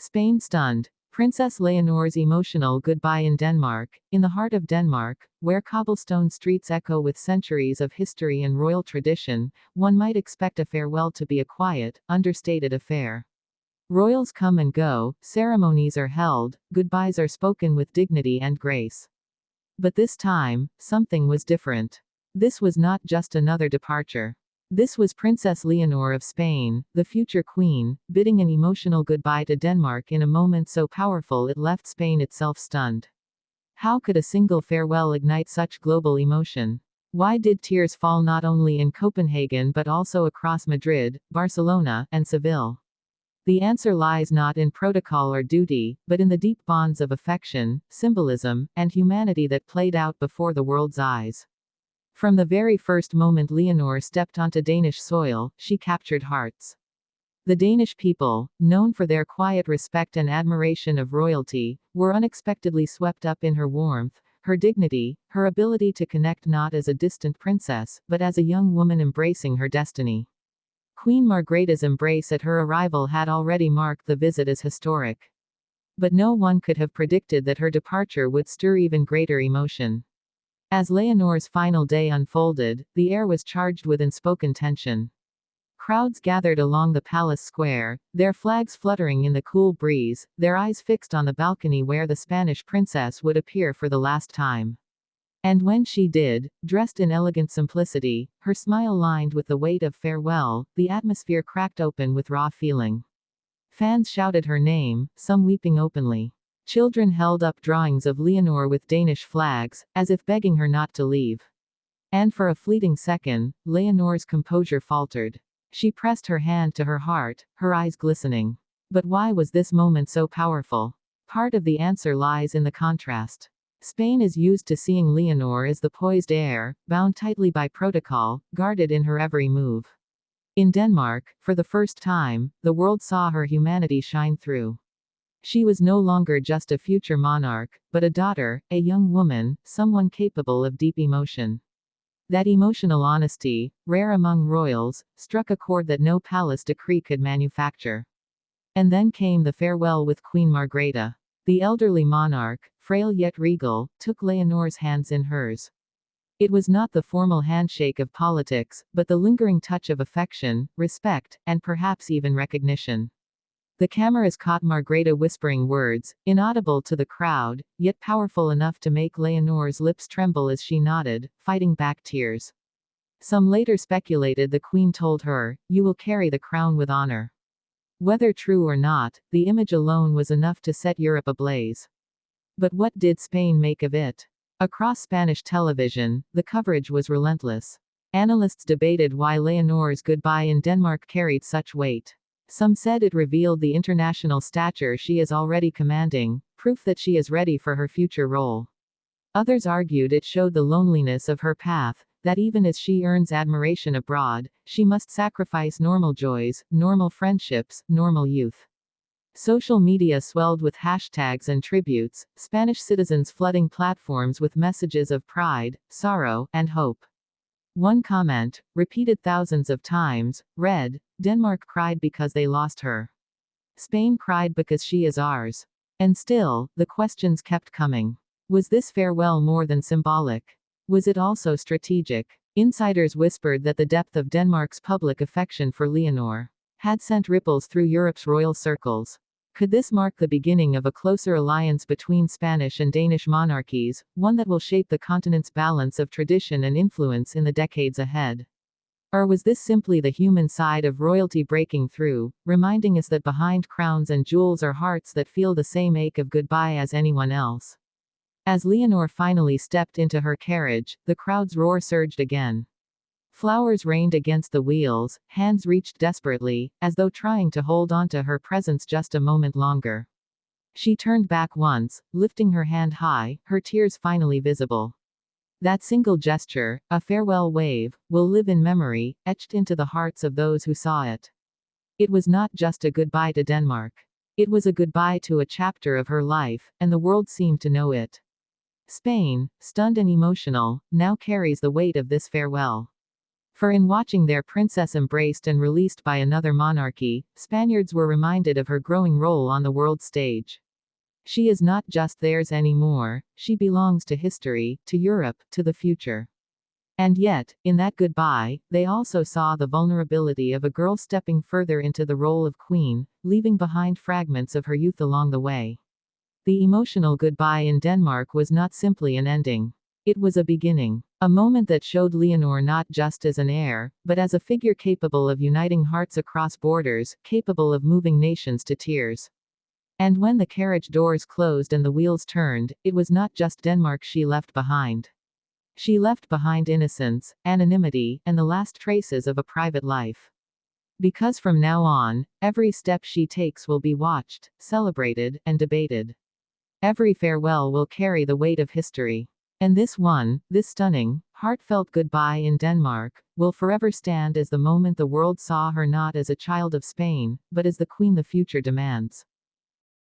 Spain stunned. Princess Leonor's emotional goodbye in Denmark. In the heart of Denmark, where cobblestone streets echo with centuries of history and royal tradition, one might expect a farewell to be a quiet, understated affair. Royals come and go, ceremonies are held, goodbyes are spoken with dignity and grace. But this time, something was different. This was not just another departure. This was Princess Leonor of Spain, the future queen, bidding an emotional goodbye to Denmark in a moment so powerful it left Spain itself stunned. How could a single farewell ignite such global emotion? Why did tears fall not only in Copenhagen but also across Madrid, Barcelona, and Seville? The answer lies not in protocol or duty, but in the deep bonds of affection, symbolism, and humanity that played out before the world's eyes. From the very first moment Leonor stepped onto Danish soil, she captured hearts. The Danish people, known for their quiet respect and admiration of royalty, were unexpectedly swept up in her warmth, her dignity, her ability to connect not as a distant princess, but as a young woman embracing her destiny. Queen Margrethe's embrace at her arrival had already marked the visit as historic. But no one could have predicted that her departure would stir even greater emotion. As Leonor's final day unfolded, the air was charged with unspoken tension. Crowds gathered along the palace square, their flags fluttering in the cool breeze, their eyes fixed on the balcony where the Spanish princess would appear for the last time. And when she did, dressed in elegant simplicity, her smile lined with the weight of farewell, the atmosphere cracked open with raw feeling. Fans shouted her name, some weeping openly. Children held up drawings of Leonor with Danish flags, as if begging her not to leave. And for a fleeting second, Leonor's composure faltered. She pressed her hand to her heart, her eyes glistening. But why was this moment so powerful? Part of the answer lies in the contrast. Spain is used to seeing Leonor as the poised heir, bound tightly by protocol, guarded in her every move. In Denmark, for the first time, the world saw her humanity shine through. She was no longer just a future monarch, but a daughter, a young woman, someone capable of deep emotion. That emotional honesty, rare among royals, struck a chord that no palace decree could manufacture. And then came the farewell with Queen Margrethe. The elderly monarch, frail yet regal, took Leonor's hands in hers. It was not the formal handshake of politics, but the lingering touch of affection, respect, and perhaps even recognition. The cameras caught Margrethe whispering words, inaudible to the crowd, yet powerful enough to make Leonor's lips tremble as she nodded, fighting back tears. Some later speculated the queen told her, "You will carry the crown with honor." Whether true or not, the image alone was enough to set Europe ablaze. But what did Spain make of it? Across Spanish television, the coverage was relentless. Analysts debated why Leonor's goodbye in Denmark carried such weight. Some said it revealed the international stature she is already commanding, proof that she is ready for her future role. Others argued it showed the loneliness of her path, that even as she earns admiration abroad, she must sacrifice normal joys, normal friendships, normal youth. Social media swelled with hashtags and tributes, Spanish citizens flooding platforms with messages of pride, sorrow, and hope. One comment, repeated thousands of times, read, "Denmark cried because they lost her. Spain cried because she is ours." And still, the questions kept coming. Was this farewell more than symbolic? Was it also strategic? Insiders whispered that the depth of Denmark's public affection for Leonor had sent ripples through Europe's royal circles. Could this mark the beginning of a closer alliance between Spanish and Danish monarchies, one that will shape the continent's balance of tradition and influence in the decades ahead? Or was this simply the human side of royalty breaking through, reminding us that behind crowns and jewels are hearts that feel the same ache of goodbye as anyone else? As Leonor finally stepped into her carriage, the crowd's roar surged again. Flowers rained against the wheels, hands reached desperately, as though trying to hold on to her presence just a moment longer. She turned back once, lifting her hand high, her tears finally visible. That single gesture, a farewell wave, will live in memory, etched into the hearts of those who saw it. It was not just a goodbye to Denmark. It was a goodbye to a chapter of her life, and the world seemed to know it. Spain, stunned and emotional, now carries the weight of this farewell. For in watching their princess embraced and released by another monarchy, Spaniards were reminded of her growing role on the world stage. She is not just theirs anymore, she belongs to history, to Europe, to the future. And yet, in that goodbye, they also saw the vulnerability of a girl stepping further into the role of queen, leaving behind fragments of her youth along the way. The emotional goodbye in Denmark was not simply an ending. It was a beginning. A moment that showed Leonor not just as an heir, but as a figure capable of uniting hearts across borders, capable of moving nations to tears. And when the carriage doors closed and the wheels turned, it was not just Denmark she left behind. She left behind innocence, anonymity, and the last traces of a private life. Because from now on, every step she takes will be watched, celebrated, and debated. Every farewell will carry the weight of history. And this stunning, heartfelt goodbye in Denmark, will forever stand as the moment the world saw her not as a child of Spain, but as the queen the future demands.